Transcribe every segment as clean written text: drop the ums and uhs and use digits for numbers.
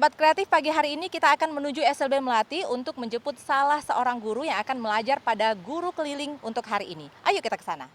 Sahabat kreatif, pagi hari ini kita akan menuju SLB Melati untuk menjemput salah seorang guru yang akan mengajar pada guru keliling untuk hari ini. Ayo kita ke sana.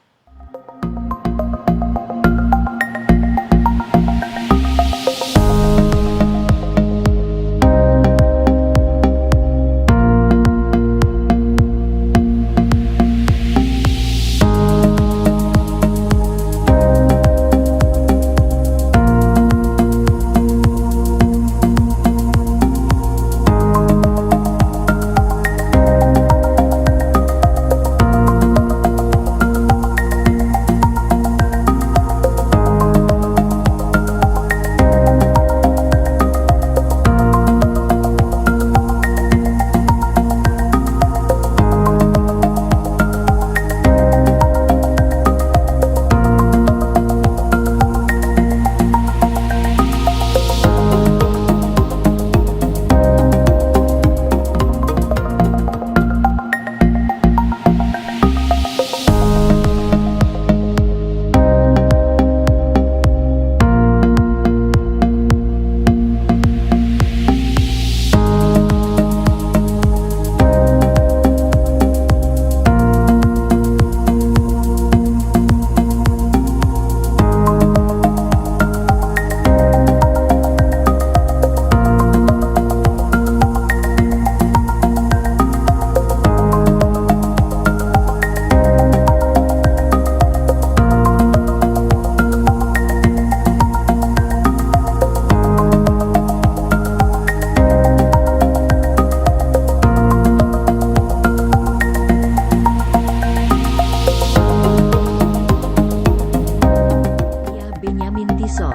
Benyamin Tiso.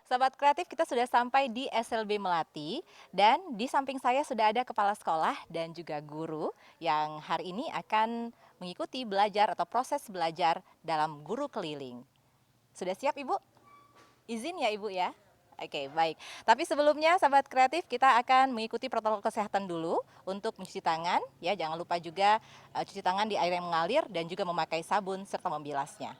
Sahabat kreatif, kita sudah sampai di SLB Melati dan di samping saya sudah ada kepala sekolah dan juga guru yang hari ini akan mengikuti belajar atau proses belajar dalam guru keliling. Sudah siap Ibu? Izin ya Ibu ya? Oke, baik. Tapi sebelumnya sahabat kreatif, kita akan mengikuti protokol kesehatan dulu untuk mencuci tangan ya. Jangan lupa juga cuci tangan di air yang mengalir dan juga memakai sabun serta membilasnya.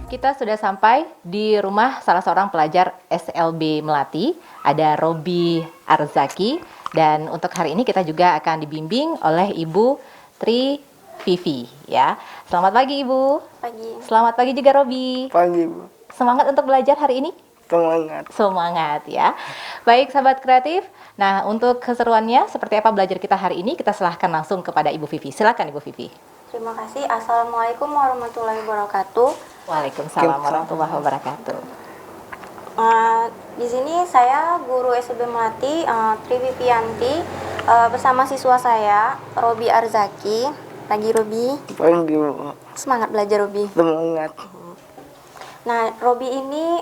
Kita sudah sampai di rumah salah seorang pelajar SLB Melati, ada Robi Arzaki, dan untuk hari ini kita juga akan dibimbing oleh Ibu Tri Vivi ya. Selamat pagi Ibu. Pagi. Selamat pagi juga Robi. Pagi, Bu. Semangat untuk belajar hari ini? Semangat. Semangat ya. Baik sahabat kreatif. Nah, untuk keseruannya seperti apa belajar kita hari ini, kita serahkan langsung kepada Ibu Vivi. Silakan Ibu Vivi. Terima kasih. Assalamualaikum warahmatullahi wabarakatuh. Waalaikumsalam warahmatullahi wabarakatuh. Di sini saya guru SLB Melati, Tri Vivianti, bersama siswa saya Robi Arzaki. pagi Robi. Pagi, Bu. Semangat belajar Robi. Semangat. Nah, Robi ini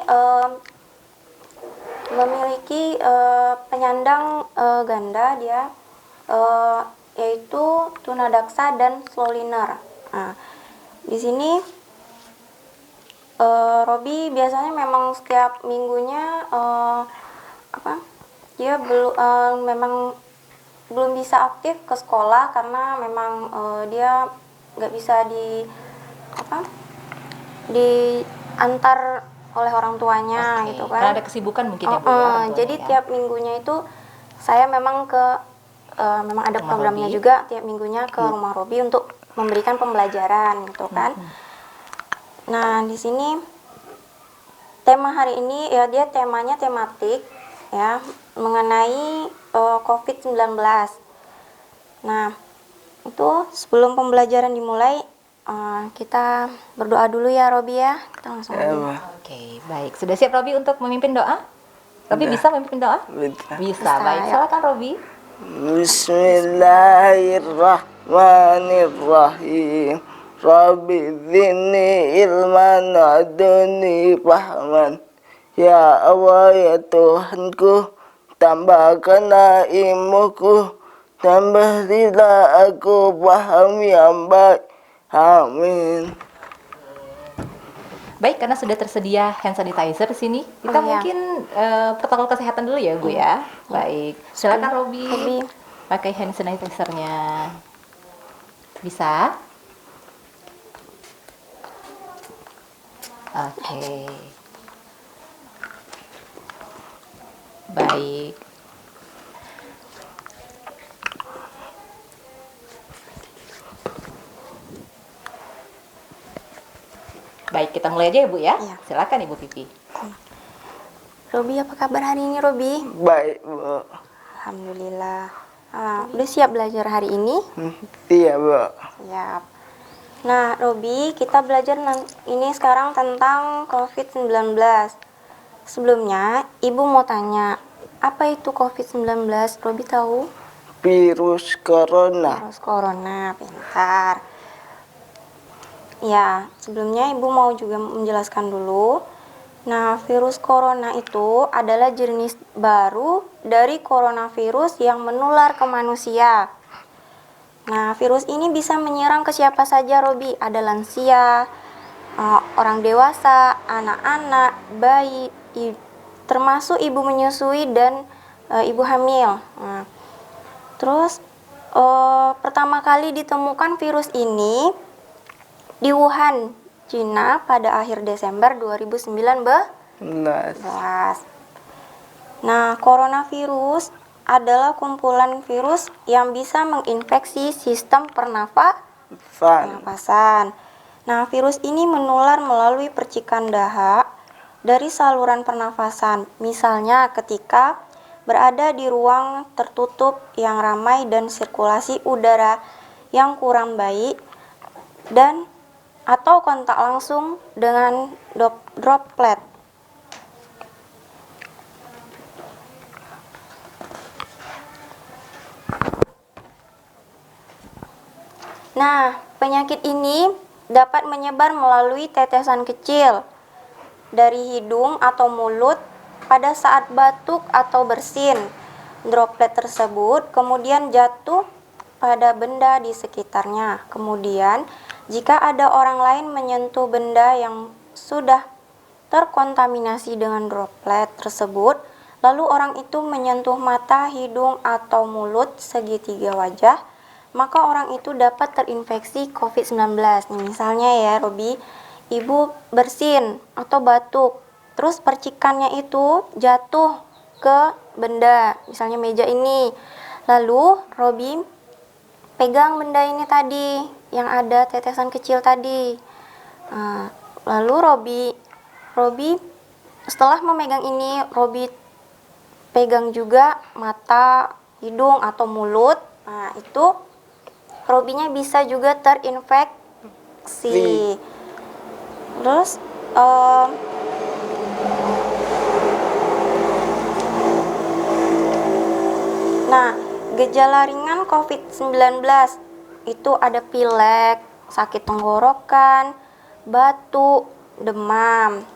memiliki penyandang ganda dia, yaitu tunadaksa dan slow learner. Nah, di sini Robi biasanya memang setiap minggunya dia memang belum bisa aktif ke sekolah karena memang dia nggak bisa diantar oleh orang tuanya gitu kan. Karena ada kesibukan mungkin ya Bu ya, orang tuanya Jadi ya. tiap minggunya itu saya memang memang ada Rumah programnya Robi. juga tiap minggunya ke rumah Robi untuk memberikan pembelajaran gitu kan. Nah, di sini tema hari ini ya dia temanya tematik ya mengenai COVID-19. Nah, itu sebelum pembelajaran dimulai kita berdoa dulu ya Robi ya. Kita langsung Ya, aja. Bu. Oke, baik. Sudah siap Robi untuk memimpin doa? Robi Udah. bisa memimpin doa? Bisa. Bisa, baik. ya. Silakan Robi. Bismillahirrahmanirrahim. Rabbi zidni ilman aduni fahman. Ya Allah ya Tuhanku, tambahkanlah ilmuku, tambahlah aku paham yang baik. Amin. Baik, karena sudah tersedia hand sanitizer di sini, kita Oh, iya. mungkin protokol kesehatan dulu ya Bu ya. Baik. Silakan Robi. Robi. Pakai hand sanitizer-nya. Bisa? Oke. Baik. Baik, kita mulai aja ya Bu ya. Iya. Silakan Ibu Pipi. Robi, apa kabar hari ini Robi? Baik, Bu. Alhamdulillah. Udah siap belajar hari ini? Iya, Bu. Siap. Nah, Robi, kita belajar ini sekarang tentang COVID-19. Sebelumnya, Ibu mau tanya, apa itu COVID-19? Robi tahu? Virus corona. Virus corona, pintar. Ya, sebelumnya Ibu mau juga menjelaskan dulu. Nah, virus corona itu adalah jenis baru dari coronavirus yang menular ke manusia. Nah, virus ini bisa menyerang ke siapa saja, Robi. Ada lansia, orang dewasa, anak-anak, bayi, termasuk ibu menyusui dan ibu hamil. Nah, terus pertama kali ditemukan virus ini di Wuhan, Cina pada akhir Desember 2019. Nah, coronavirus adalah kumpulan virus yang bisa menginfeksi sistem pernapasan. Nah, virus ini menular melalui percikan dahak dari saluran pernafasan. Misalnya ketika berada di ruang tertutup yang ramai dan sirkulasi udara yang kurang baik dan atau kontak langsung dengan droplet. Nah, penyakit ini dapat menyebar melalui tetesan kecil dari hidung atau mulut pada saat batuk atau bersin. Droplet tersebut kemudian jatuh pada benda di sekitarnya. Kemudian, jika ada orang lain menyentuh benda yang sudah terkontaminasi dengan droplet tersebut, lalu orang itu menyentuh mata, hidung, atau mulut segitiga wajah, maka orang itu dapat terinfeksi COVID-19. Nih, misalnya ya, Robi, Ibu bersin atau batuk, terus percikannya itu jatuh ke benda, misalnya meja ini. Lalu Robi pegang benda ini tadi, yang ada tetesan kecil tadi. Nah, lalu Robi setelah memegang ini, Robi pegang juga mata, hidung, atau mulut. Nah, itu Robinya bisa juga terinfeksi. Terus nah, gejala ringan COVID-19 itu ada pilek, sakit tenggorokan, batuk, demam.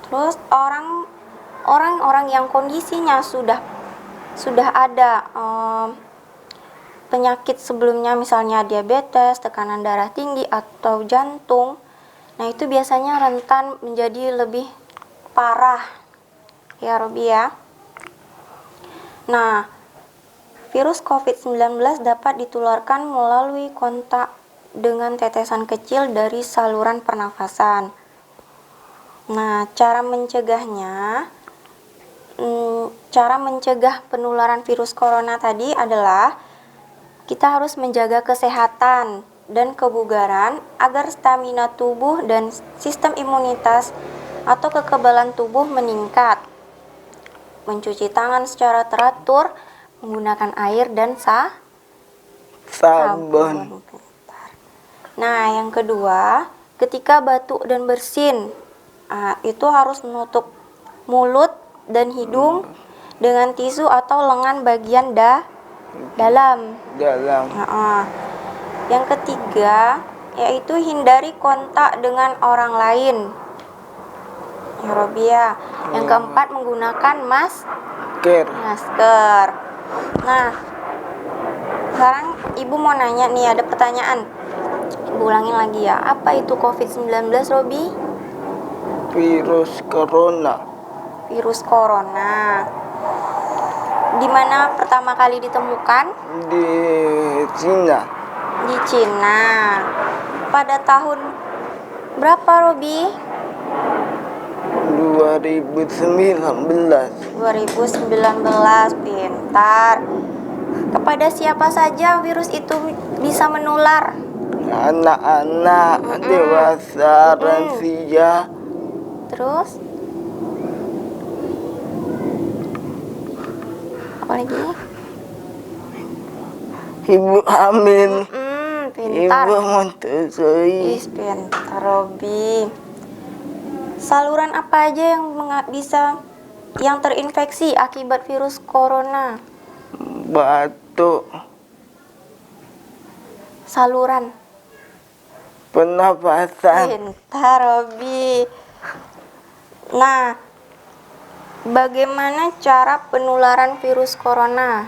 Terus orang-orang yang kondisinya sudah ada penyakit sebelumnya, misalnya diabetes, tekanan darah tinggi atau jantung, nah itu biasanya rentan menjadi lebih parah ya Robi ya. Nah, virus COVID-19 dapat ditularkan melalui kontak dengan tetesan kecil dari saluran pernafasan. Nah, cara mencegah penularan virus corona tadi adalah kita harus menjaga kesehatan dan kebugaran agar stamina tubuh dan sistem imunitas atau kekebalan tubuh meningkat. Mencuci tangan secara teratur, menggunakan air dan Sabun. Nah, yang kedua, ketika batuk dan bersin, itu harus menutup mulut dan hidung dengan tisu atau lengan bagian dalam. Yang ketiga, yaitu hindari kontak dengan orang lain. Ya Robi ya. Yang keempat, menggunakan masker. Nah, sekarang Ibu mau nanya nih, ada pertanyaan. Ibu ulangin lagi ya. Apa itu COVID-19, Robi? Virus corona. Virus corona. Di mana pertama kali ditemukan? Di Cina. Di Cina. Pada tahun berapa, Robi? 2019. 2019, pintar. Kepada siapa saja virus itu bisa menular? Anak-anak, dewasa, lansia. Terus? Apa lagi? Ibu hamil. Pintar. Ibu menyusui. Pintar, Robi. Saluran apa aja yang terinfeksi akibat virus corona? Batuk. Saluran Pernapasan. pintar, Robi. Nah, bagaimana cara penularan virus corona?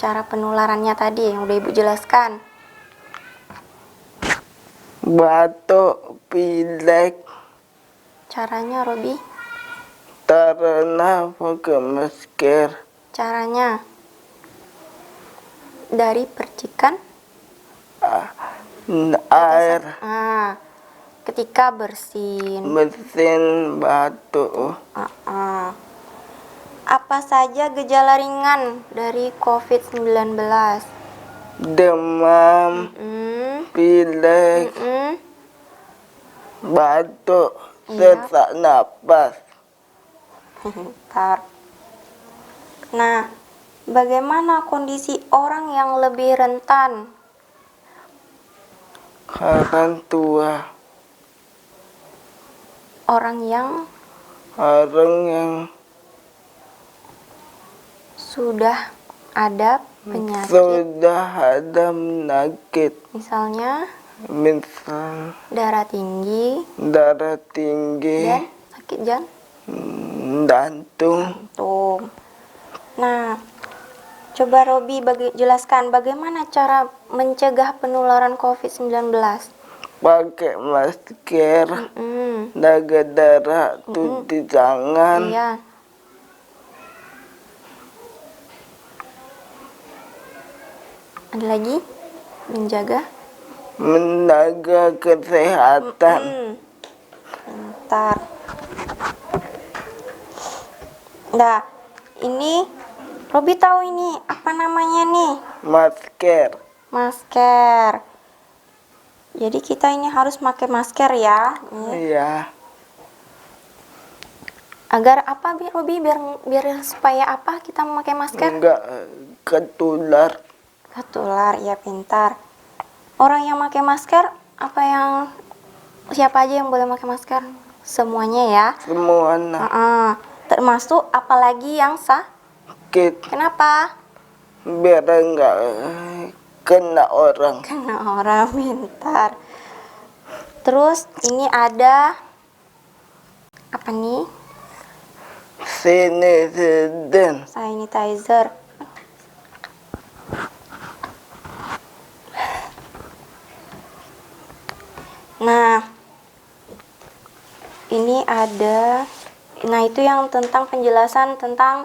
Cara penularannya tadi yang udah Ibu jelaskan. Batuk, pilek. Caranya, Robi? Karena pakai masker. Caranya dari percikan Air. Ketika bersin. Mesin batuk. Apa saja gejala ringan dari COVID-19? Demam, pilek, batuk, sesak napas. Bentar. Nah, bagaimana kondisi orang yang lebih rentan? Orang tua. Orang yang sudah ada penyakit. Sudah ada penyakit. Misalnya Misal darah tinggi darah tinggi, dan sakit jantung. Nah, coba Robi jelaskan bagaimana cara mencegah penularan COVID-19. Pakai masker, jaga darah, cuci tangan. Iya. Ada lagi? Menjaga kesehatan. Bentar. Nah, ini Robi tahu ini apa namanya nih? Masker. Jadi kita ini harus pakai masker ya. Iya. Agar apa, Robi? Biar supaya apa kita memakai masker? Enggak ketular. Ketular, ya pintar. Orang yang pakai masker, siapa aja yang boleh pakai masker? Semuanya ya. Semuanya. Termasuk apalagi yang sakit. Sakit. Kenapa? Biar enggak kena orang. Kena orang, pintar. Terus ini ada apa nih? Sinetron. Sanitizer. Nah, ini ada, nah itu yang tentang penjelasan tentang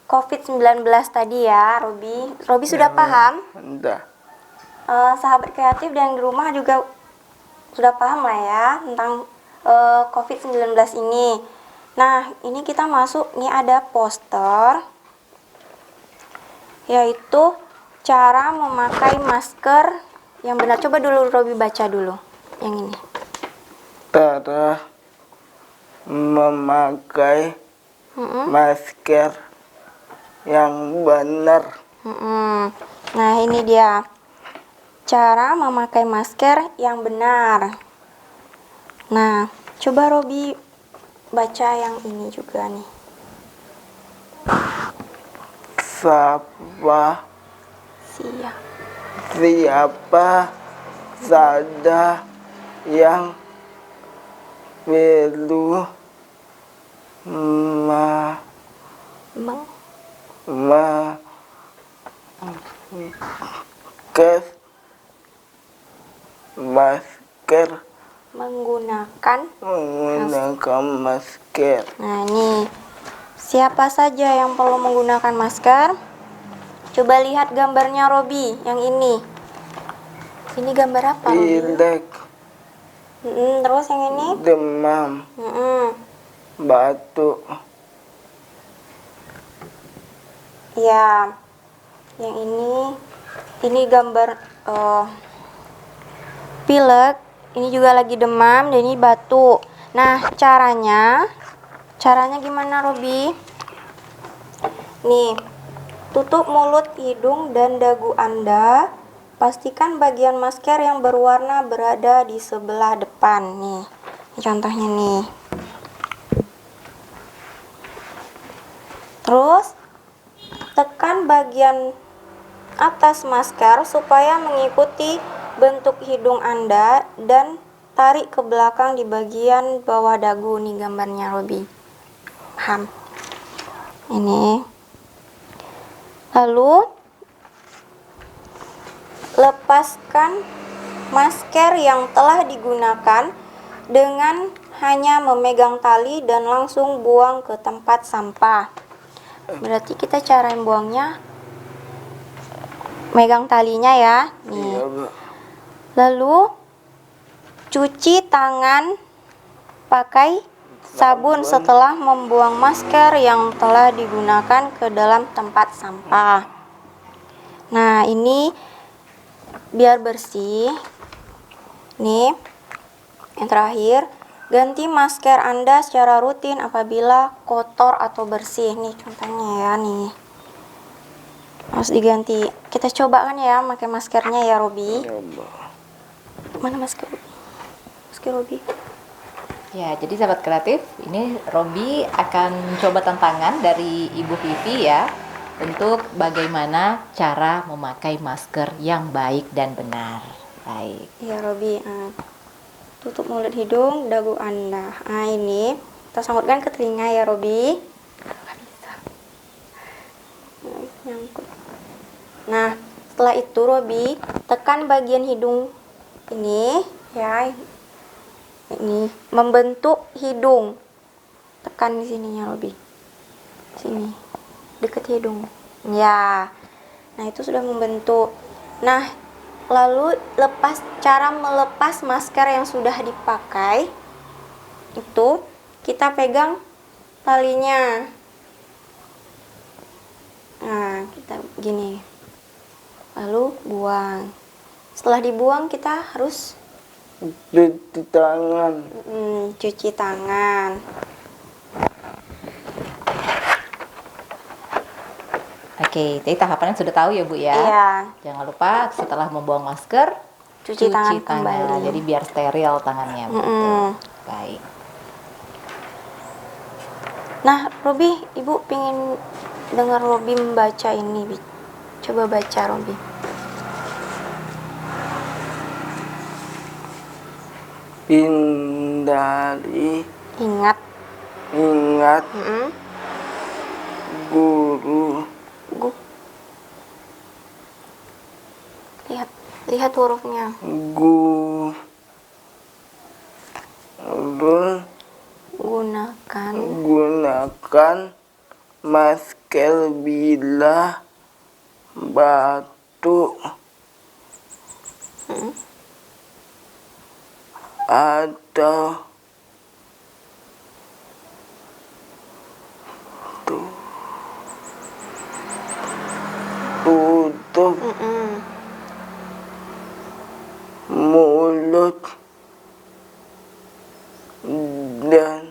COVID-19 tadi ya, Robi. Robi sudah paham? Entah. Sahabat kreatif dan di rumah juga sudah paham lah ya tentang COVID-19 ini. Nah, ini kita masuk, ini ada poster, yaitu cara memakai masker yang benar. Coba dulu Robi baca dulu yang ini. Cara memakai masker yang benar. Nah, ini dia cara memakai masker yang benar. Nah, coba Robi baca yang ini juga nih. Siapa saja yang perlu menggunakan masker. Nah, ini siapa saja yang perlu menggunakan masker? Coba lihat gambarnya Robi yang ini. Ini gambar apa, Robi? Pilek, Terus yang ini? demam, batuk. Ya, yang ini gambar pilek. Ini juga lagi demam dan ini batuk. Nah, caranya gimana, Robi? Nih, tutup mulut, hidung, dan dagu Anda. Pastikan bagian masker yang berwarna berada di sebelah depan. Nih, ini contohnya nih. Terus, tekan bagian atas masker supaya mengikuti bentuk hidung Anda dan tarik ke belakang di bagian bawah dagu. Nih gambarnya, Robi. Paham? Ini. Lalu lepaskan masker yang telah digunakan dengan hanya memegang tali dan langsung buang ke tempat sampah. Berarti kita cara buangnya megang talinya ya. Nih. Iya, Bu. Lalu cuci tangan pakai sabun setelah membuang masker yang telah digunakan ke dalam tempat sampah. Nah, ini biar bersih. Nih, yang terakhir, ganti masker Anda secara rutin apabila kotor atau bersih. Nih contohnya ya, nih. Harus diganti. Kita coba kan ya pakai maskernya ya, Robi. Mana masker? Masker Robi. Ya, jadi sahabat kreatif, ini Robi akan coba tantangan dari Ibu Vivi ya untuk bagaimana cara memakai masker yang baik dan benar. Baik. Iya, Robi. Tutup mulut, hidung, dagu Anda. Nah, ini kita sangkutkan ke telinga ya, Robi. Nggak bisa. Nyangkut. Nah, setelah itu Robi tekan bagian hidung ini ya. Ini membentuk hidung. Tekan di sininya, Robi. Sini. Dekat hidung. Ya. Nah, itu sudah membentuk. Nah, lalu cara melepas masker yang sudah dipakai itu kita pegang talinya. Nah, kita gini. Lalu buang. Setelah dibuang kita harus Cuci tangan. cuci tangan. Oke, jadi tahapannya sudah tahu ya Bu ya. Iya. Jangan lupa setelah membuang masker Cuci tangan kembali. Jadi biar steril tangannya. Begitu. Baik. Nah, Robi, Ibu pengen dengar Robi membaca ini. Coba baca, Robi. hindari, ingat. ingat Mm-mm. guru, Gu- Lihat, lihat hurufnya. guru Gunakan gunakan masker bila batuk Mm-mm. atau tutup Mm-mm. mulut dan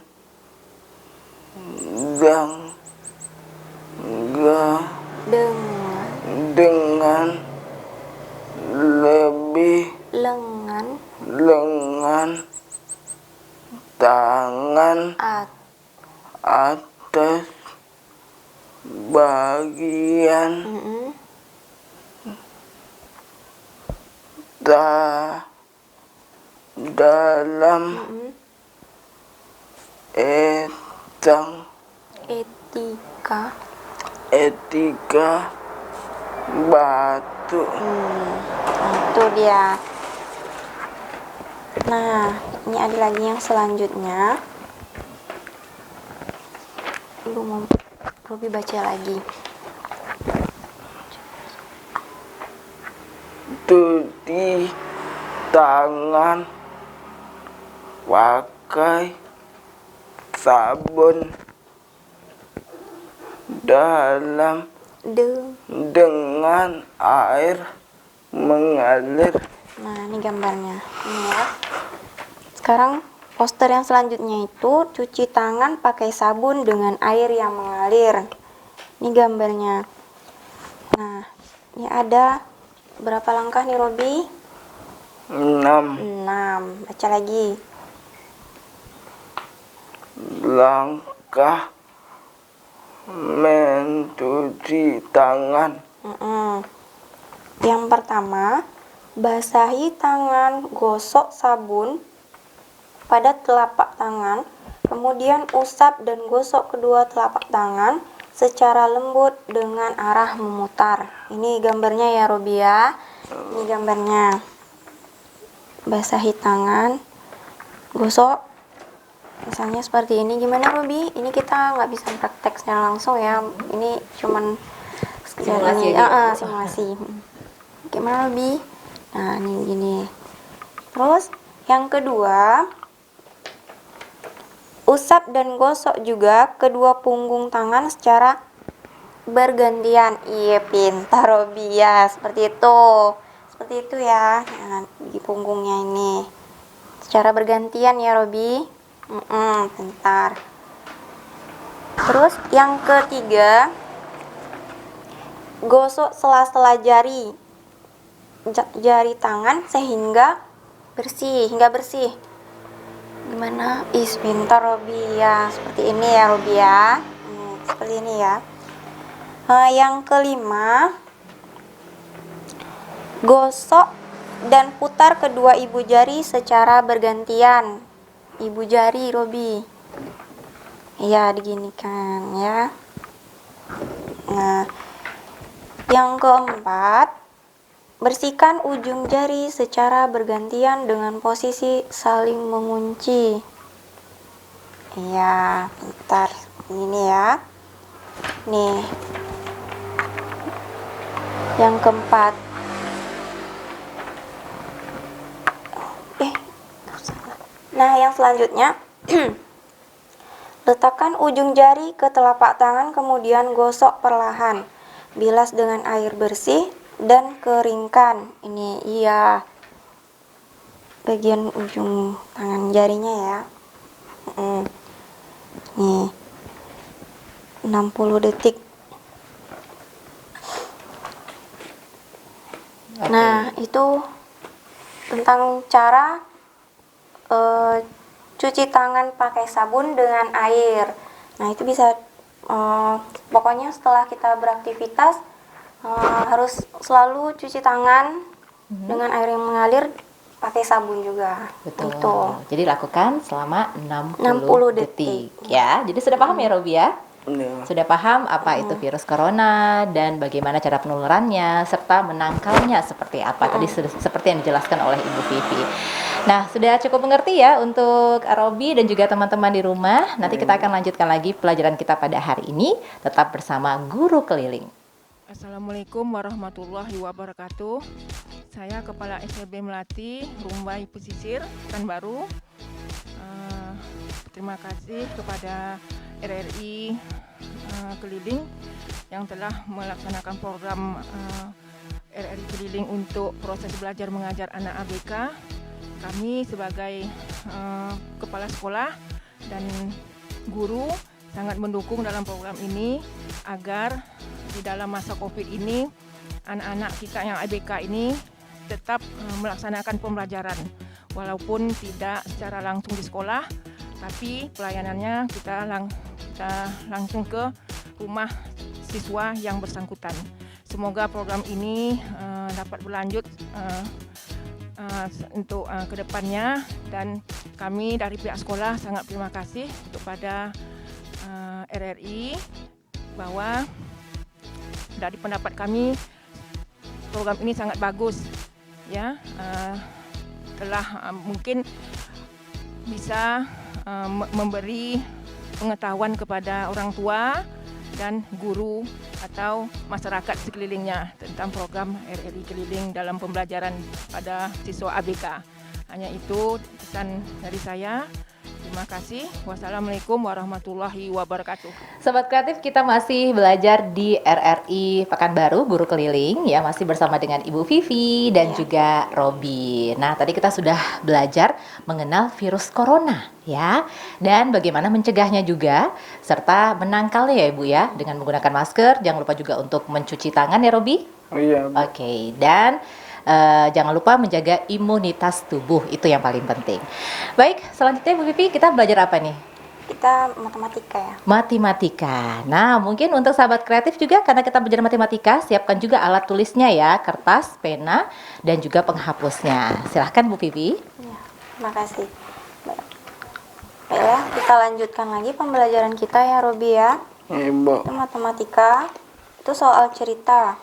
Dengan dengan lebih lengan tangan at atas bagian Mm-mm. dalam Mm-mm. Etika. etika batuk. Itu dia. Nah, ini ada lagi yang selanjutnya. Ibu mau Robi baca lagi. Cuci tangan pakai sabun dalam dengan air mengalir. Nah, ini gambarnya. Ini ya. Sekarang poster yang selanjutnya itu cuci tangan pakai sabun dengan air yang mengalir. Ini gambarnya. Nah, ini ada berapa langkah nih Robi? 6 6. Baca lagi. langkah mencuci tangan. Yang pertama, basahi tangan, gosok sabun pada telapak tangan, kemudian usap dan gosok kedua telapak tangan secara lembut dengan arah memutar. Ini gambarnya ya Robi ya. Ini gambarnya. Basahi tangan, gosok. Misalnya seperti ini. Gimana Robi? Ini kita nggak bisa praktek secara langsung ya. Ini cuman Simulasi ini, aja ya, Bu. simulasi. Gimana Robi? Nah, ini gini. Terus yang kedua, usap dan gosok juga kedua punggung tangan secara bergantian. Iya, pintar Robi ya. Seperti itu. Seperti itu ya. Nah, di punggungnya ini. Secara bergantian ya Robi. Pintar. Terus yang ketiga, gosok sela-sela jari tangan sehingga bersih, Gimana? Pintar Robi ya. Seperti ini ya Robi ya. Seperti ini ya. Yang kelima, gosok dan putar kedua ibu jari secara bergantian. Ibu jari Robi. Ya, diginikan ya. Nah, yang keempat, bersihkan ujung jari secara bergantian dengan posisi saling mengunci. Iya, bentar. Ini ya. Nih. Yang keempat. Nah, yang selanjutnya, letakkan ujung jari ke telapak tangan kemudian gosok perlahan. Bilas dengan air bersih dan keringkan. Ini iya bagian ujung tangan jarinya ya. Nih 60 detik. Nah, itu tentang cara cuci tangan pakai sabun dengan air. Nah, itu bisa pokoknya setelah kita beraktivitas harus selalu cuci tangan dengan air yang mengalir pakai sabun juga. Betul. Itu. Jadi lakukan selama 60 60 detik. Ya, jadi sudah paham ya Robi ya? Ya. Sudah paham apa itu virus corona dan bagaimana cara penularannya serta menangkalnya seperti apa tadi seperti yang dijelaskan oleh Ibu Vivi. Nah, sudah cukup mengerti ya untuk Robi dan juga teman-teman di rumah. Nanti kita akan lanjutkan lagi pelajaran kita pada hari ini tetap bersama Guru Keliling. Assalamualaikum warahmatullahi wabarakatuh. Saya Kepala SLB Melati, Rumbai Pesisir, Pekanbaru. Terima kasih kepada RRI Keliling yang telah melaksanakan program RRI Keliling untuk proses belajar mengajar anak ABK. Kami sebagai kepala sekolah dan guru sangat mendukung dalam program ini agar di dalam masa COVID ini anak-anak kita yang ABK ini tetap melaksanakan pembelajaran walaupun tidak secara langsung di sekolah, tapi pelayanannya kita langsung ke rumah siswa yang bersangkutan. Semoga program ini dapat berlanjut untuk kedepannya, dan kami dari pihak sekolah sangat terima kasih kepada RRI bahwa dari pendapat kami program ini sangat bagus ya, telah mungkin bisa memberi pengetahuan kepada orang tua dan guru atau masyarakat sekelilingnya tentang program RRI Keliling dalam pembelajaran pada siswa ABK. Hanya itu pesan dari saya. Terima kasih. Wassalamualaikum warahmatullahi wabarakatuh. Sobat Kreatif, kita masih belajar di RRI Pekanbaru, Guru Keliling ya, masih bersama dengan Ibu Vivi dan juga Robi. Nah, tadi kita sudah belajar mengenal virus corona ya, dan bagaimana mencegahnya juga serta menangkalnya ya Ibu ya, dengan menggunakan masker. Jangan lupa juga untuk mencuci tangan ya Robi. Oh iya. Oke, dan jangan lupa menjaga imunitas tubuh, itu yang paling penting. Baik, selanjutnya Bu Vivi, kita belajar apa nih? Kita matematika ya. Matematika. Nah, mungkin untuk sahabat kreatif juga, karena kita belajar matematika, siapkan juga alat tulisnya ya, kertas, pena, dan juga penghapusnya. Silahkan Bu Vivi. Ya, terima kasih. Baiklah, kita lanjutkan lagi pembelajaran kita ya Robi ya. Ibu. Itu matematika, itu soal cerita.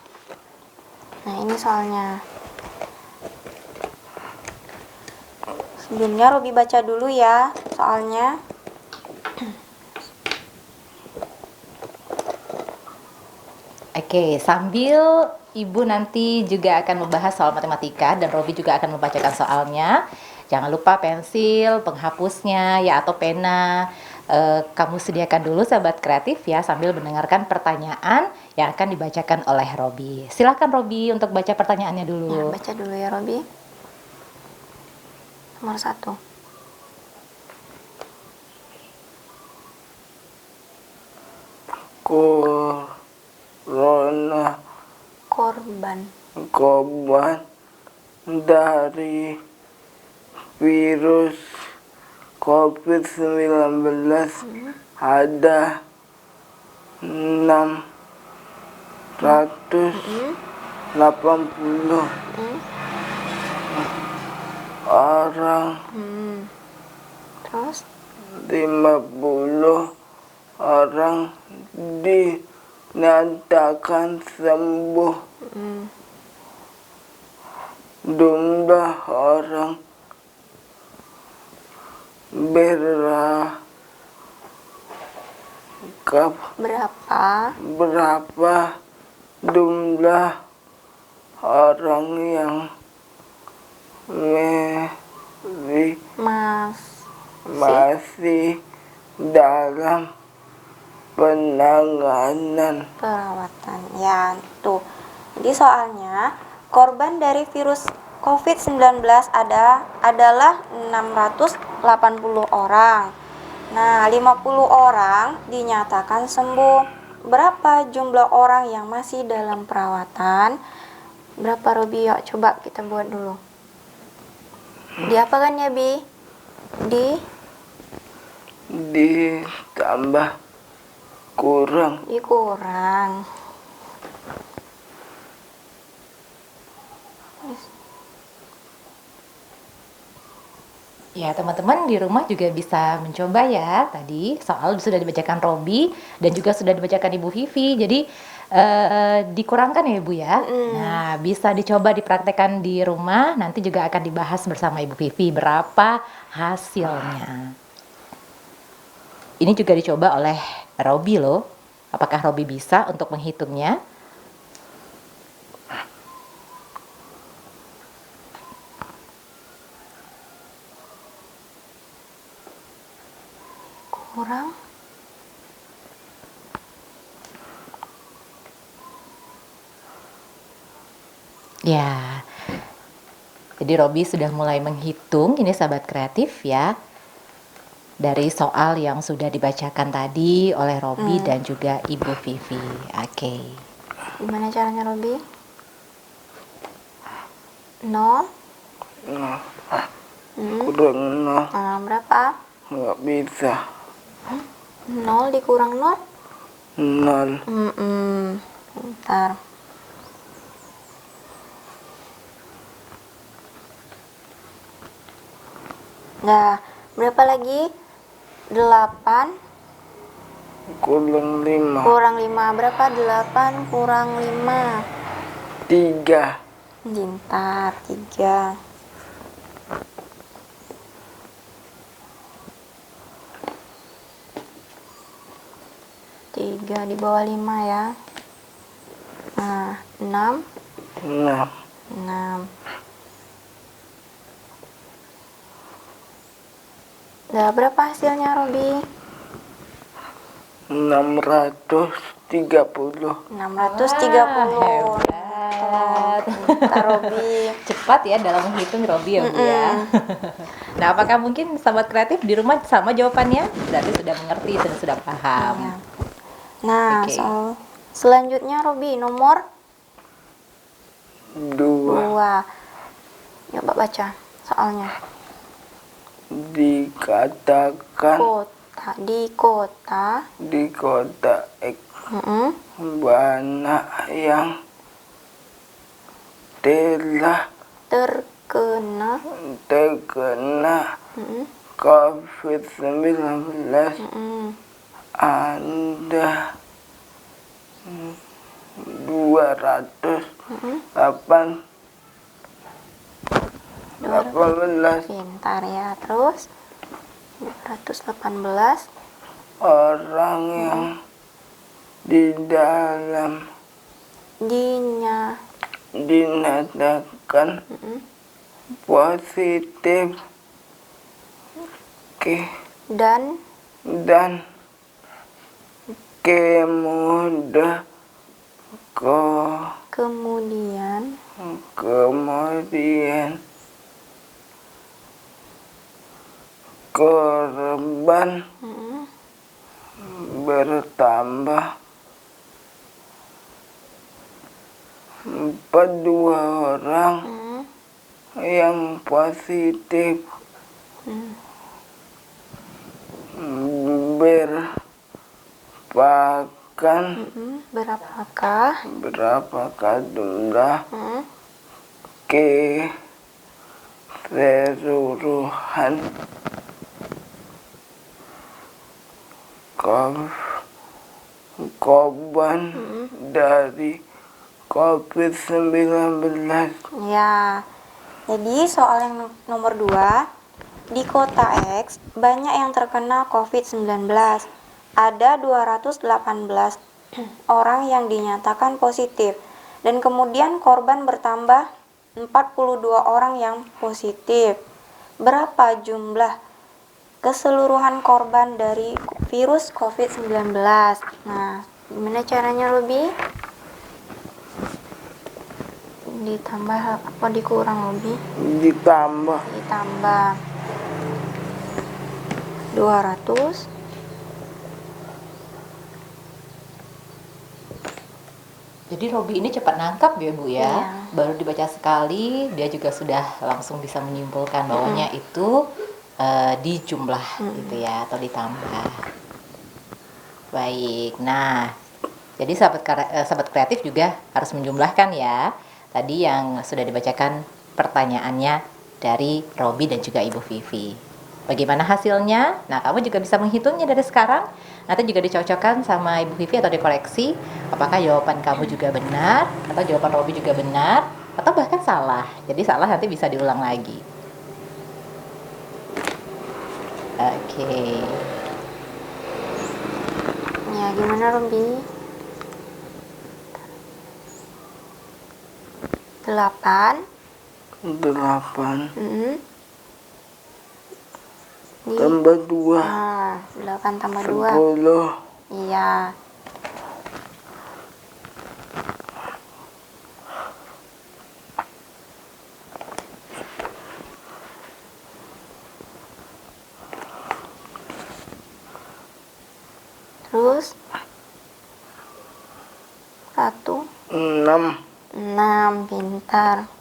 Nah, ini soalnya. Sebelumnya Robi baca dulu ya soalnya. Oke, sambil Ibu nanti juga akan membahas soal matematika dan Robi juga akan membacakan soalnya. Jangan lupa pensil, penghapusnya ya atau pena. Kamu sediakan dulu sahabat kreatif ya sambil mendengarkan pertanyaan yang akan dibacakan oleh Robi. Silakan Robi untuk baca pertanyaannya Ya, dulu. baca dulu ya Robi. Nomor 1. Corona Korban. korban dari virus COVID-19 ada 680 orang, Terus 50 orang dinyatakan sembuh. Jumlah orang berapa jumlah orang yang masih dalam penanganan. perawatan. Ya, tuh. Jadi soalnya korban dari virus COVID-19 adalah 680 orang. Nah, 50 orang dinyatakan sembuh. Berapa jumlah orang yang masih dalam perawatan? Berapa Robi? Yuk, coba kita buat dulu. Diapakan ya, Bi? Ditambah kurang Dikurang. Ya, teman-teman di rumah juga bisa mencoba ya. Tadi soal sudah dibacakan Robi dan juga sudah dibacakan Ibu Vivi. Jadi dikurangkan ya Ibu ya. Nah, bisa dicoba dipraktekkan di rumah. Nanti juga akan dibahas bersama Ibu Vivi berapa hasilnya. Ini juga dicoba oleh Robi loh. Apakah Robi bisa untuk menghitungnya? Kurang Ya, jadi Robi sudah mulai menghitung, ini sahabat kreatif ya, dari soal yang sudah dibacakan tadi oleh Robi dan juga Ibu Vivi. Oke. gimana caranya, Robi? 0. Nah, kurang nol. Berapa? Nggak bisa. 0 dikurang 0? Nol. Bentar. Nah, berapa lagi? 8 Kurang 5. kurang 5. Berapa? 8 kurang 5. 3. Pintar, 3. Tiga di bawah 5 ya. Nah, 6. 6. 6. Nah, berapa hasilnya, Robi? 630. 630. Hebat. Pintar, Robi. Cepat ya dalam menghitung Robi ya Bu ya. Nah, apakah mungkin sahabat kreatif di rumah sama jawabannya? Berarti sudah mengerti dan sudah paham. Iya. Nah, Oke. soal selanjutnya, Robi, nomor 2. 2. Coba baca soalnya. Dikatakan Di kota X mm-mm, banyak yang telah terkena mm-mm, COVID-19. mm-mm, Ada 218 pintar ya. Terus 218 orang yang di dalam dinyatakan positif dan dan kemudian korban mm-mm, bertambah 42 orang mm-mm, yang positif berapakah jumlah mm-mm, keseluruhan korban dari COVID-19. ya. Jadi soal yang nomor 2, di kota X banyak yang terkena COVID-19. Ada 218 orang yang dinyatakan positif dan kemudian korban bertambah 42 orang yang positif. Berapa jumlah keseluruhan korban dari virus COVID-19? Nah, gimana caranya, Robi? Ditambah apa dikurang, Robi? Ditambah Ditambah 200. Jadi Robi ini cepat nangkap ya Bu ya. Iya. Baru dibaca sekali dia juga sudah langsung bisa menyimpulkan bahwanya itu dijumlah gitu ya atau ditambah. Baik. Nah, jadi sahabat kreatif juga harus menjumlahkan ya. Tadi yang sudah dibacakan pertanyaannya dari Robi dan juga Ibu Vivi. Bagaimana hasilnya? Nah, kamu juga bisa menghitungnya dari sekarang. Nanti juga dicocokkan sama Ibu Vivi atau dikoreksi apakah jawaban kamu juga benar atau jawaban Robi juga benar atau bahkan salah. Jadi salah nanti bisa diulang lagi. Oke. Ya, gimana Robi? 8. 8 Ini, tambah 2 nah, 8 tambah 2. 10. Iya. Terus 1, 6. 6, pintar.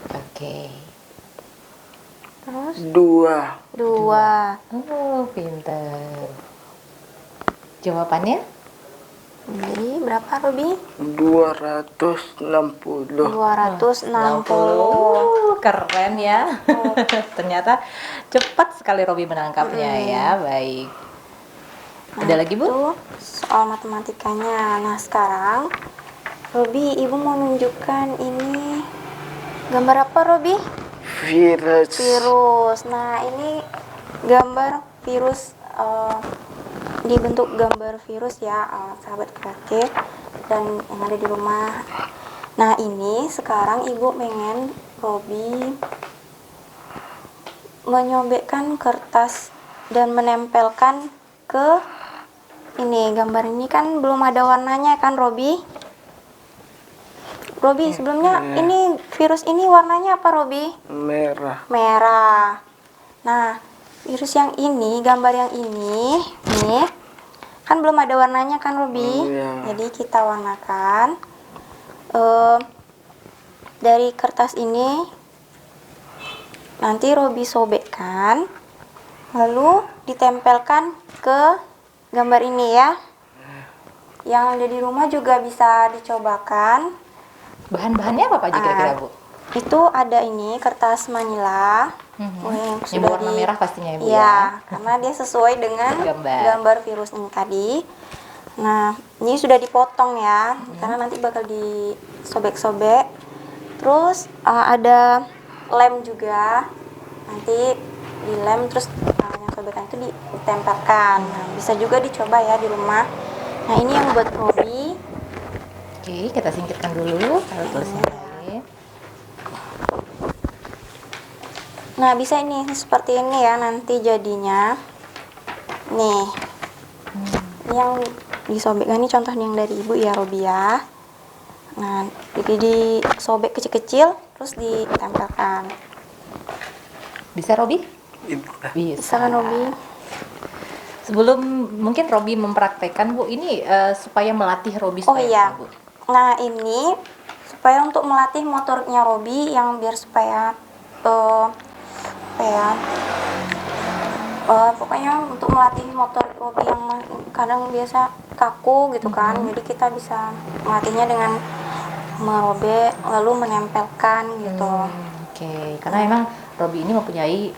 Oke. Terus 2. 2. Oh, pinter. Jawabannya? Jadi berapa Robi? 260. 260. Keren ya. Ternyata cepat sekali Robi menangkapnya ya. Baik. Ada lagi, Bu? Itu soal matematikanya. Nah, sekarang Robi, Ibu mau nunjukkan ini gambar apa, Robi? Virus. Virus. Nah, ini gambar virus, dibentuk gambar virus ya, sahabat kreatif dan yang ada di rumah. Nah, ini sekarang Ibu pengen Robi menyobekkan kertas dan menempelkan ke ini. Gambar ini kan belum ada warnanya kan, Robi? Robi, sebelumnya ini virus ini warnanya apa, Robi? Merah. Merah. Nah, virus yang ini, gambar yang ini, nih, kan belum ada warnanya kan, Robi? Iya. Jadi kita warnakan dari kertas ini. Nanti Robi sobekkan, lalu ditempelkan ke gambar ini ya. Yang ada di rumah juga bisa dicobakan. Bahan-bahannya apa aja kira-kira, Bu? Itu ada ini kertas manila. Yang Yang berwarna merah pastinya, Ibu, ya, ya. karena dia sesuai dengan Gambar. gambar virus ini tadi. Nah, ini sudah dipotong ya, karena nanti bakal disobek-sobek. Terus ada lem juga, nanti dilem terus yang sobekan itu ditempelkan. Nah, bisa juga dicoba ya di rumah. Nah, ini yang buat Robi. Oke, kita singkirkan dulu kalau tulisnya lain. Nah, bisa ini seperti ini ya nanti jadinya. Nih. Ini yang disobekkan ini contoh yang dari Ibu ya, Robi ya. Nah, jadi disobek kecil-kecil terus ditempelkan. Bisa, Robi? Bisa. Bisa kan, Robi? Sebelum mungkin Robi mempraktekkan, Bu, ini supaya melatih Robi Oh supaya iya. apa, Bu? Nah, ini supaya untuk melatih motoriknya Robi yang biar supaya pokoknya untuk melatih motor Robi yang kadang biasa kaku gitu kan. Jadi kita bisa melatihnya dengan merobek lalu menempelkan gitu. Oke, karena emang Robi ini mempunyai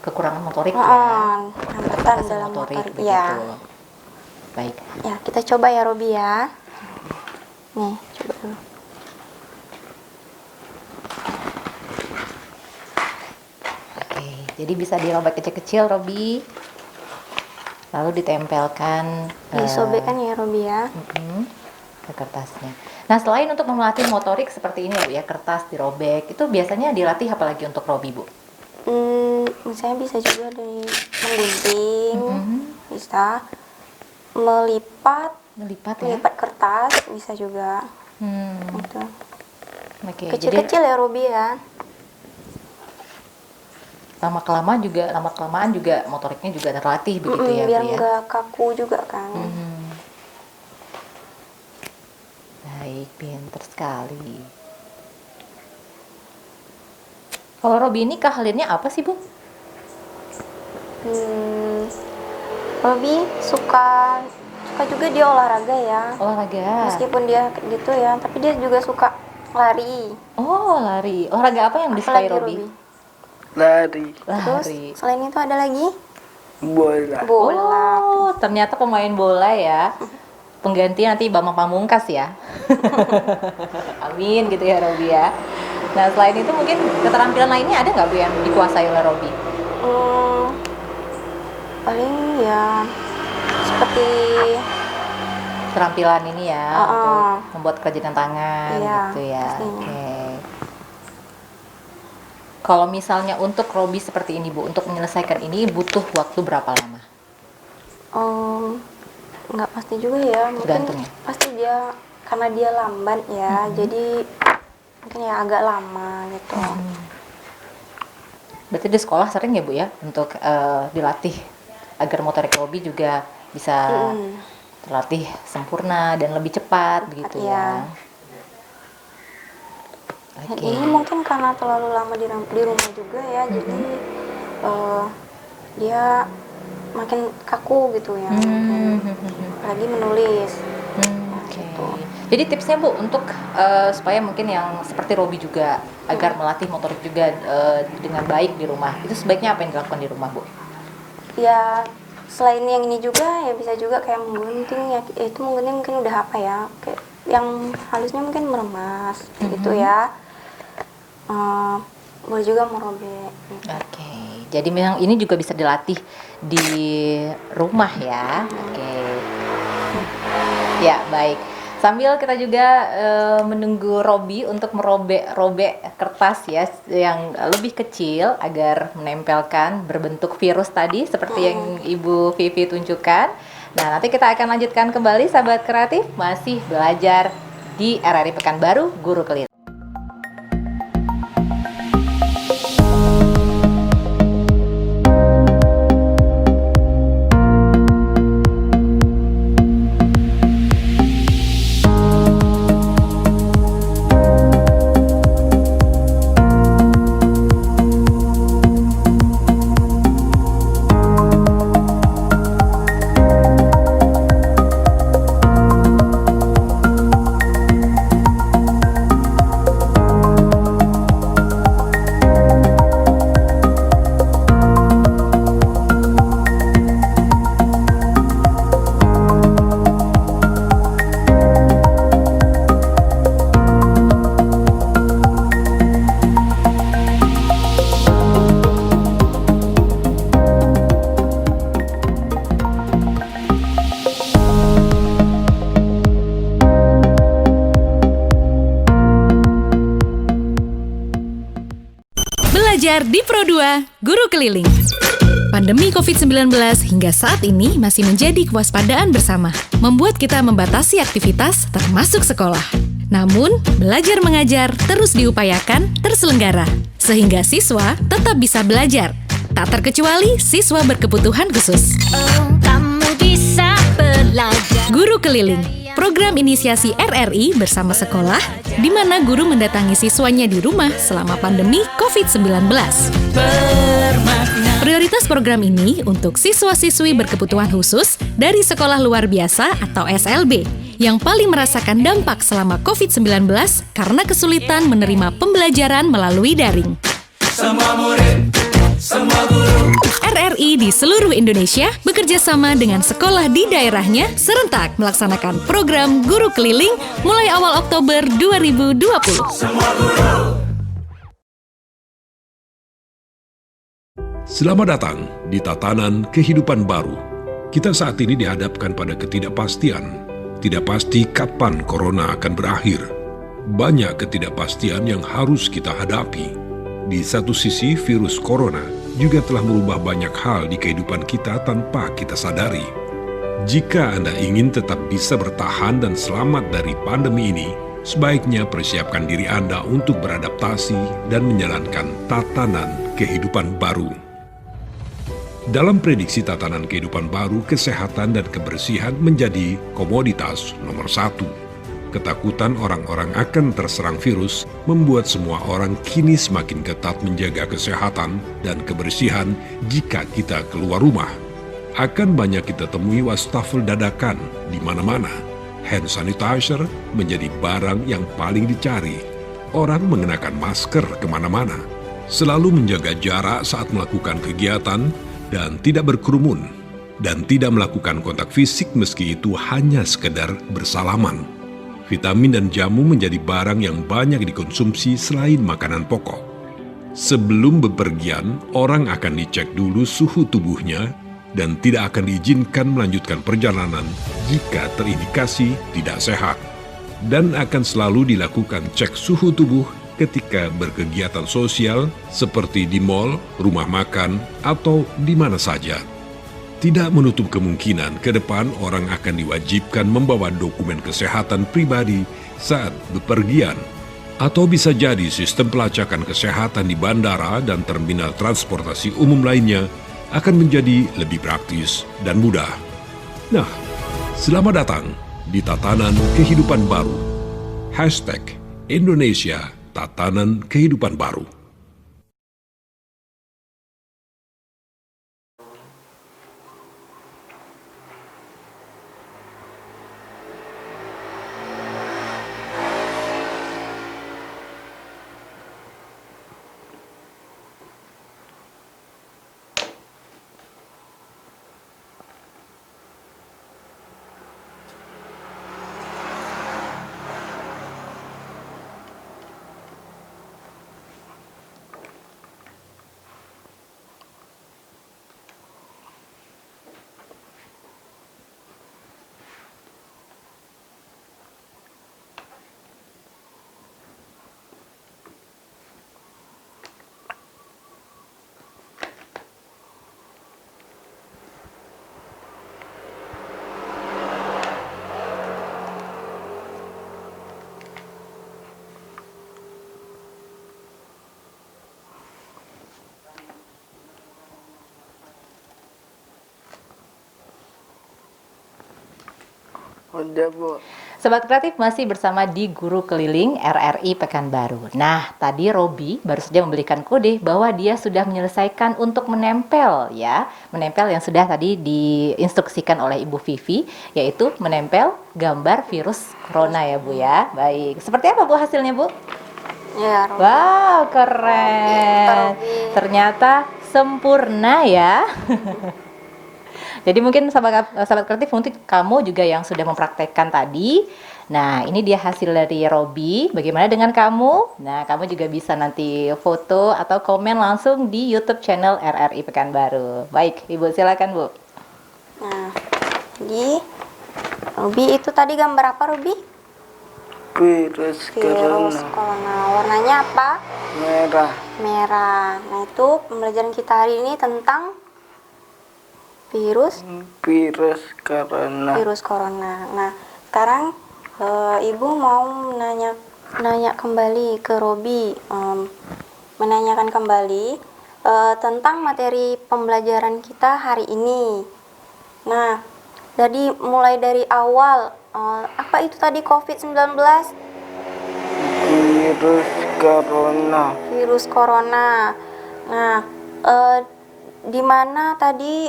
kekurangan motorik ya. Hambatan Keterbatasan dalam motorik begitu. ya. Baik. Ya, kita coba ya Robi ya. Nih, coba dulu. Oke, jadi bisa dirobek kecil-kecil, Robi. Lalu ditempelkan Disobekkan ya Robi ya. ke kertasnya. Nah, selain untuk melatih motorik seperti ini ya, Bu, ya, kertas dirobek, itu biasanya dilatih apalagi untuk Robi, Bu? Misalnya bisa juga dari menggunting, bisa melipat Melipat ya. kertas bisa juga. Gitu. Oke, jadi Kecil-kecil ya Robi ya. lama-kelamaan juga motoriknya juga terlatih begitu ya, Biar Bu, ya. nggak kaku juga kan. Baik, pinter sekali. Kalau Robi ini keahliannya apa sih, Bu? Robi suka suka juga dia olahraga ya. Olahraga. Meskipun dia gitu ya, tapi dia juga suka lari. Oh, lari. Olahraga apa yang disukai Apalagi Robi? Lari. Terus Lari. selain itu ada lagi Bola. bola. Oh, ternyata pemain bola ya. Pengganti nanti Bambang Pamungkas ya. Amin gitu ya Robi ya. Nah, selain itu mungkin keterampilan lainnya ada nggak Bu yang dikuasai oleh Robi? Paling ya seperti Keterampilan ini ya untuk membuat kerajinan tangan Iya, gitu ya. pastinya. Oke. Kalau misalnya untuk Robi seperti ini Bu, untuk menyelesaikan ini butuh waktu berapa lama? nggak pasti juga ya, mungkin Tergantung ya? pasti dia karena dia lambat ya, jadi mungkin ya agak lama gitu. Berarti di sekolah sering ya Bu ya untuk dilatih agar motorik Robi juga bisa terlatih sempurna dan lebih cepat begitu ya. Iya. Dan ini mungkin karena terlalu lama di rumah juga ya, jadi dia makin kaku gitu ya, apalagi menulis. Oke. Jadi tipsnya Bu untuk supaya mungkin yang seperti Robi juga agar melatih motorik juga dengan baik di rumah, itu sebaiknya apa yang dilakukan di rumah Bu? Ya selain yang ini juga ya bisa juga kayak menggunting ya, itu menggunting mungkin udah apa ya, kayak yang halusnya mungkin meremas gitu ya. Boleh juga merobek gitu. Oke. Jadi memang ini juga bisa dilatih di rumah ya. Oke. Ya, baik. Sambil kita juga menunggu Robi untuk merobek kertas ya yang lebih kecil agar menempelkan berbentuk virus tadi seperti yang Ibu Vivi tunjukkan. Nah, nanti kita akan lanjutkan kembali sahabat kreatif masih belajar di RRI Pekanbaru Guru Keliling. Belajar di Pro2 Guru Keliling. Pandemi COVID-19 hingga saat ini masih menjadi kewaspadaan bersama, membuat kita membatasi aktivitas termasuk sekolah. Namun, belajar mengajar terus diupayakan terselenggara, sehingga siswa tetap bisa belajar. Tak terkecuali siswa berkebutuhan khusus. Kamu bisa belajar. Guru Keliling, program inisiasi RRI bersama sekolah, di mana guru mendatangi siswanya di rumah selama pandemi COVID-19. Prioritas program ini untuk siswa-siswi berkebutuhan khusus dari sekolah luar biasa atau SLB, yang paling merasakan dampak selama COVID-19 karena kesulitan menerima pembelajaran melalui daring. Semua murid, semua guru. RRI di seluruh Indonesia bekerja sama dengan sekolah di daerahnya serentak melaksanakan program Guru Keliling mulai awal Oktober 2020. Semua guru. Selamat datang di tatanan kehidupan baru. Kita saat ini dihadapkan pada ketidakpastian. Tidak pasti kapan corona akan berakhir. Banyak ketidakpastian yang harus kita hadapi. Di satu sisi, virus corona juga telah merubah banyak hal di kehidupan kita tanpa kita sadari. Jika Anda ingin tetap bisa bertahan dan selamat dari pandemi ini, sebaiknya persiapkan diri Anda untuk beradaptasi dan menjalankan tatanan kehidupan baru. Dalam prediksi tatanan kehidupan baru, kesehatan dan kebersihan menjadi komoditas nomor 1. Ketakutan orang-orang akan terserang virus membuat semua orang kini semakin ketat menjaga kesehatan dan kebersihan jika kita keluar rumah. akan banyak kita temui wastafel dadakan di mana-mana. Hand sanitizer menjadi barang yang paling dicari. Orang mengenakan masker kemana-mana, selalu menjaga jarak saat melakukan kegiatan dan tidak berkerumun, dan tidak melakukan kontak fisik meski itu hanya sekedar bersalaman. Vitamin dan jamu menjadi barang yang banyak dikonsumsi selain makanan pokok. Sebelum bepergian, orang akan dicek dulu suhu tubuhnya dan tidak akan diizinkan melanjutkan perjalanan jika terindikasi tidak sehat. Dan akan selalu dilakukan cek suhu tubuh ketika berkegiatan sosial seperti di mal, rumah makan, atau di mana saja. Tidak menutup kemungkinan ke depan orang akan diwajibkan membawa dokumen kesehatan pribadi saat bepergian. Atau bisa jadi sistem pelacakan kesehatan di bandara dan terminal transportasi umum lainnya akan menjadi lebih praktis dan mudah. Nah, selamat datang di Tatanan Kehidupan Baru. #Indonesia Tatanan Kehidupan Baru. Udah, Bu. Sobat Kreatif masih bersama di Guru Keliling RRI Pekanbaru. Nah, tadi Robi baru saja memberikan kode bahwa dia sudah menyelesaikan untuk menempel ya. Menempel yang sudah tadi diinstruksikan oleh Ibu Vivi, yaitu menempel gambar virus corona ya Bu ya. Baik, seperti apa Bu hasilnya Bu? Ya, Robi. Wow, keren. Robi. Ternyata sempurna ya. Jadi mungkin sahabat kreatif, mungkin kamu juga yang sudah mempraktekkan tadi. Nah, ini dia hasil dari Robi. Bagaimana dengan kamu? Nah, kamu juga bisa nanti foto atau komen langsung di YouTube channel RRI Pekanbaru. Baik, Ibu silakan Bu. Nah, jadi Robi itu tadi gambar apa, Robi? Virus Virus corona corona. Warnanya apa? merah. Merah. Nah, itu pembelajaran kita hari ini tentang virus Virus corona. Nah, sekarang Ibu mau nanya kembali ke Robi, menanyakan kembali tentang materi pembelajaran kita hari ini. Nah, jadi mulai dari awal, apa itu tadi COVID-19? Virus corona. Nah, di mana tadi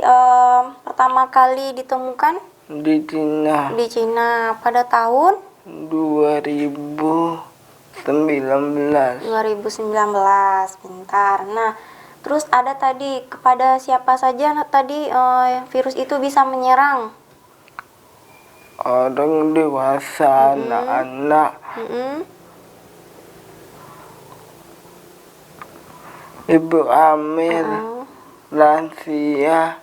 pertama kali ditemukan? Di Cina. Di Cina pada tahun 2019. Pintar. Nah, terus ada tadi kepada siapa saja tadi virus itu bisa menyerang? Orang dewasa, anak-anak, ibu hamil, lansia,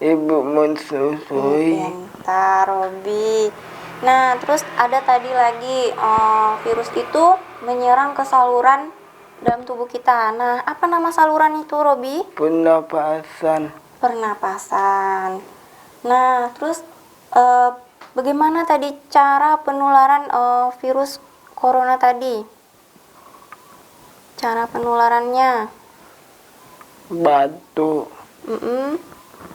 ibu menyusui. Pintar, Robi. Nah, terus ada tadi lagi virus itu menyerang ke saluran dalam tubuh kita. Nah, apa nama saluran itu, Robi? Pernapasan. Nah, terus bagaimana tadi cara penularan virus corona tadi? Cara penularannya? Batuk,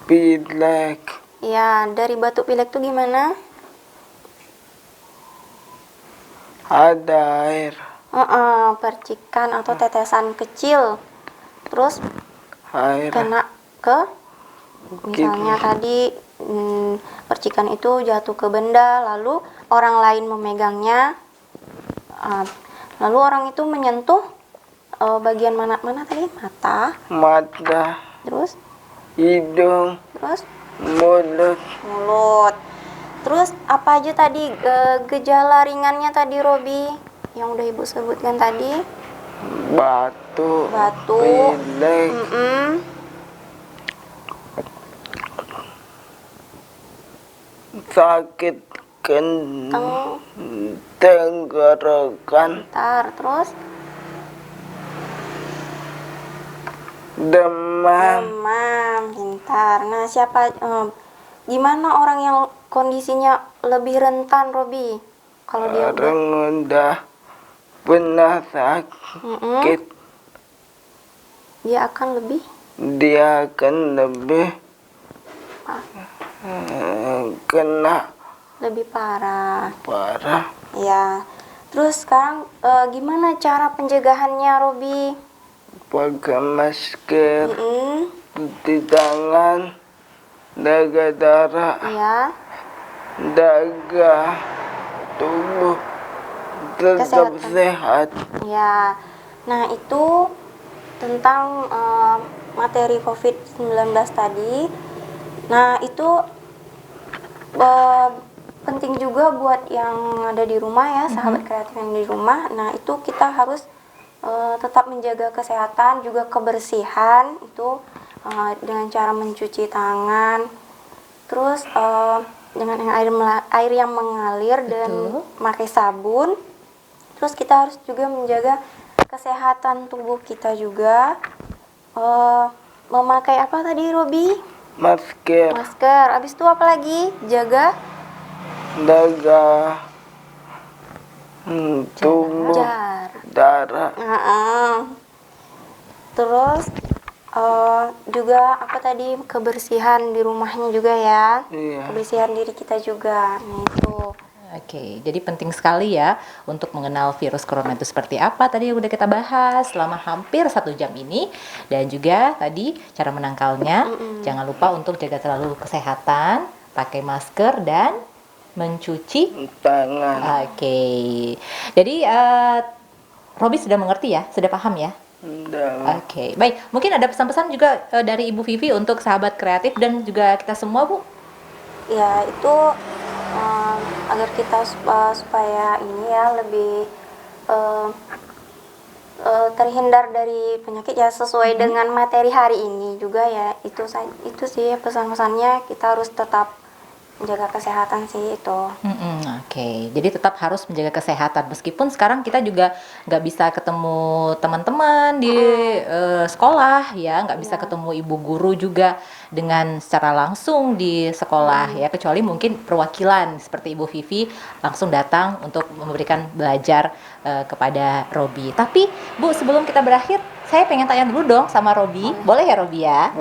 pilek, Ya, dari batuk pilek itu gimana? ada air, Percikan atau tetesan kecil. Terus air kena ke Misalnya tadi percikan itu jatuh ke benda, lalu orang lain memegangnya, lalu orang itu menyentuh bagian mana tadi? mata, Terus hidung, mulut, Terus apa aja tadi gejala ringannya tadi, Robi, yang udah Ibu sebutkan tadi? batuk, Batuk, pilek, sakit tenggorokan, terus demam, pintar. Nah, gimana orang yang kondisinya lebih rentan, Robi? Kalau dia orang udah pernah sakit, dia akan lebih kena parah. parah. Ya. Terus sekarang gimana cara pencegahannya, Robi? Pakai masker, cuci tangan, jaga darah, Ya. jaga tubuh tetap Kesehatan. sehat. Ya. Nah, itu tentang materi COVID-19 tadi. Nah, itu penting juga buat yang ada di rumah ya, sahabat kreatif yang di rumah. Nah, itu kita harus tetap menjaga kesehatan, juga kebersihan itu dengan cara mencuci tangan, terus dengan air yang mengalir dan pakai sabun. Terus kita harus juga menjaga kesehatan tubuh kita juga, memakai apa tadi, Robi? Masker, Habis itu apa lagi? Jaga tubuh, jarak. darah, Terus juga apa tadi, kebersihan di rumahnya juga ya. Iya. Kebersihan diri kita juga. Nah, itu. Oke, jadi penting sekali ya untuk mengenal virus corona itu seperti apa. Tadi udah kita bahas selama hampir 1 jam ini. Dan juga tadi cara menangkalnya. Jangan lupa untuk jaga selalu kesehatan, pakai masker, dan mencuci tangan. Oke, jadi Robi sudah mengerti ya? Sudah paham ya? Udah. Oke, baik. Mungkin ada pesan-pesan juga dari Ibu Vivi untuk sahabat kreatif dan juga kita semua, Bu? Ya, itu agar kita supaya ini ya lebih terhindar dari penyakit ya, sesuai dengan materi hari ini juga ya. Itu sih pesan-pesannya, kita harus tetap menjaga kesehatan sih itu. Oke, jadi tetap harus menjaga kesehatan meskipun sekarang kita juga nggak bisa ketemu teman-teman di sekolah ya, nggak bisa ketemu ibu guru juga dengan secara langsung di sekolah ya, kecuali mungkin perwakilan seperti Ibu Vivi langsung datang untuk memberikan belajar kepada Robi. Tapi Bu, sebelum kita berakhir, saya pengen tanya dulu dong sama Robi. Boleh ya Robi ya?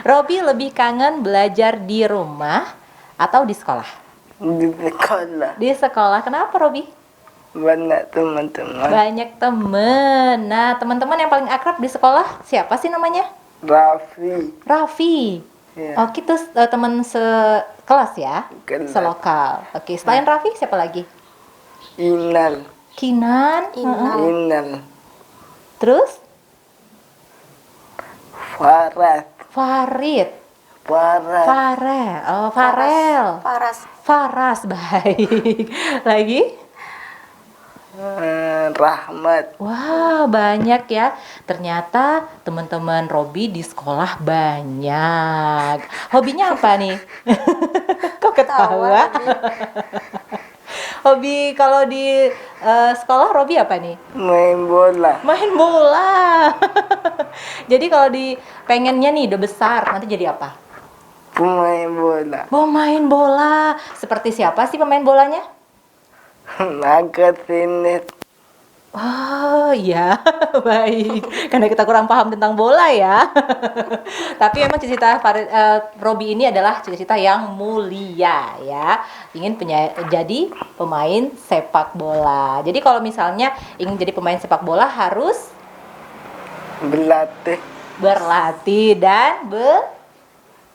Robi lebih kangen belajar di rumah atau di sekolah? Di sekolah. Di sekolah. Kenapa Robi? Banyak teman-teman. Banyak temen. Nah, teman-teman yang paling akrab di sekolah siapa sih namanya? Raffi. Ya. Oh, itu teman sekelas ya? Kelas. Selokal. Oke, selain Raffi siapa lagi? Kinan. Terus? Farid. Farel. Oh, Farel. Faras. Baik. Lagi? Rahmat. Wah, banyak ya. Ternyata teman-teman Robi di sekolah banyak. Hobinya apa nih? Kok ketawa? Hobi kalau di sekolah Robi apa nih? Main bola. Jadi kalau pengennya nih udah besar, nanti jadi apa? Pemain bola. Seperti siapa sih pemain bolanya? Angkat sini. Oh iya, baik. Karena kita kurang paham tentang bola ya. Tapi emang cita-cita Robi ini adalah cita-cita yang mulia ya. Ingin jadi pemain sepak bola. Jadi kalau misalnya ingin jadi pemain sepak bola harus Berlatih. berlatih dan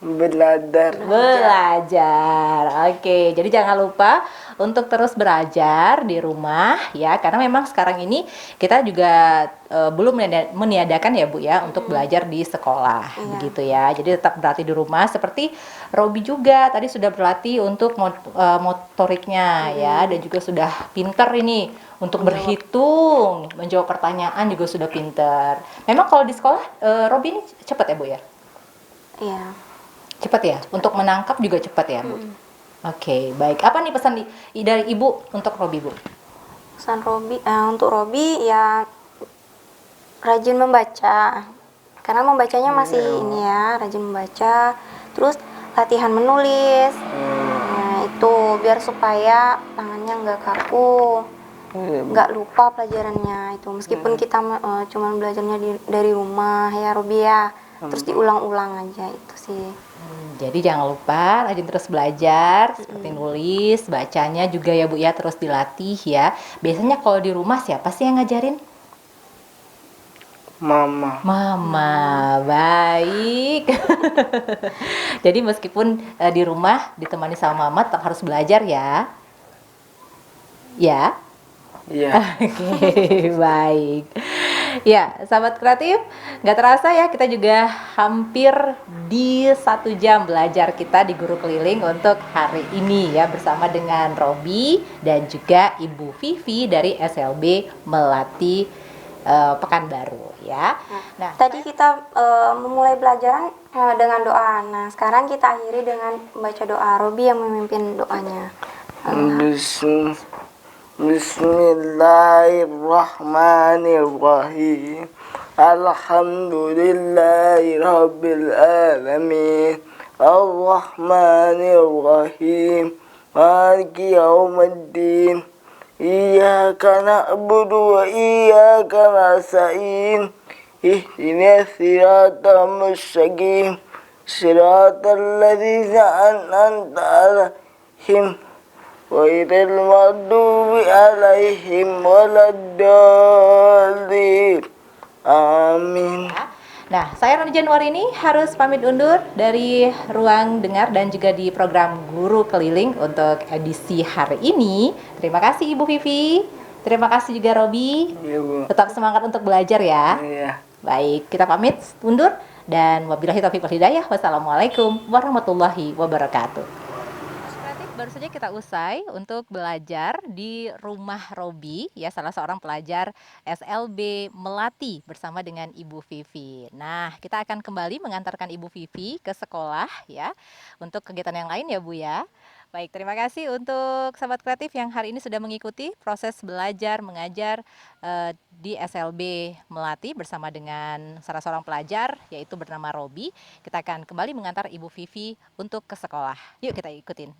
Belajar. Belajar. Oke, jadi jangan lupa untuk terus belajar di rumah ya, karena memang sekarang ini kita juga belum meniadakan ya Bu ya untuk belajar di sekolah begitu ya. Jadi tetap berlatih di rumah seperti Robi juga tadi sudah berlatih untuk motoriknya ya, dan juga sudah pinter ini untuk berhitung, menjawab pertanyaan juga sudah pinter. Memang kalau di sekolah Robi ini cepat ya Bu ya? Iya. Cepat ya? Untuk menangkap juga cepat ya, Bu? Oke, baik. Apa nih pesan dari Ibu untuk Robi, Bu? Pesan Robi, untuk Robi ya rajin membaca. Karena membacanya masih ini ya, rajin membaca. Terus latihan menulis. Nah, itu biar supaya tangannya nggak kaku, nggak lupa pelajarannya itu. Meskipun kita cuma belajarnya dari rumah ya, Robi ya. Terus diulang-ulang aja itu sih. Jadi jangan lupa rajin terus belajar, seperti nulis, bacanya juga ya Bu ya, terus dilatih ya. Biasanya kalau di rumah siapa sih yang ngajarin? Mama. Mama, baik. Jadi meskipun di rumah ditemani sama Mama, tetap harus belajar ya. Ya? Iya. Oke, baik. Ya, sahabat kreatif, nggak terasa ya kita juga hampir di 1 jam belajar kita di Guru Keliling untuk hari ini ya, bersama dengan Robi dan juga Ibu Vivi dari SLB Melati Pekanbaru ya. Nah, tadi kita memulai belajaran dengan doa. Nah, sekarang kita akhiri dengan membaca doa. Robi yang memimpin doanya. Bismillahirrahmanirrahim. Alhamdulillahi Rabbil Alamin. Ar-Rahmanir-Rahim. Maliki Yawmiddin. Iyyaka na'budu wa iyyaka nasta'in. Ihdinas siratal mustaqim. Siratal ladzina an'amta 'alaihim ghairil maghdubi 'alaihim waladdallin. Amin. Nah, saya Roni Januari ini harus pamit undur dari Ruang Dengar dan juga di program Guru Keliling untuk edisi hari ini. Terima kasih Ibu Vivi, terima kasih juga Robi. Iya, Bu. Tetap semangat untuk belajar ya. Iya. Baik, kita pamit undur dan wabillahi taufiq wal hidayah. Wassalamualaikum warahmatullahi wabarakatuh. Baru saja kita usai untuk belajar di rumah Robi ya, salah seorang pelajar SLB Melati bersama dengan Ibu Vivi. Nah, kita akan kembali mengantarkan Ibu Vivi ke sekolah ya untuk kegiatan yang lain ya Bu ya. Baik, terima kasih untuk sahabat kreatif yang hari ini sudah mengikuti proses belajar mengajar di SLB Melati bersama dengan salah seorang pelajar yaitu bernama Robi. Kita akan kembali mengantar Ibu Vivi untuk ke sekolah. Yuk kita ikutin.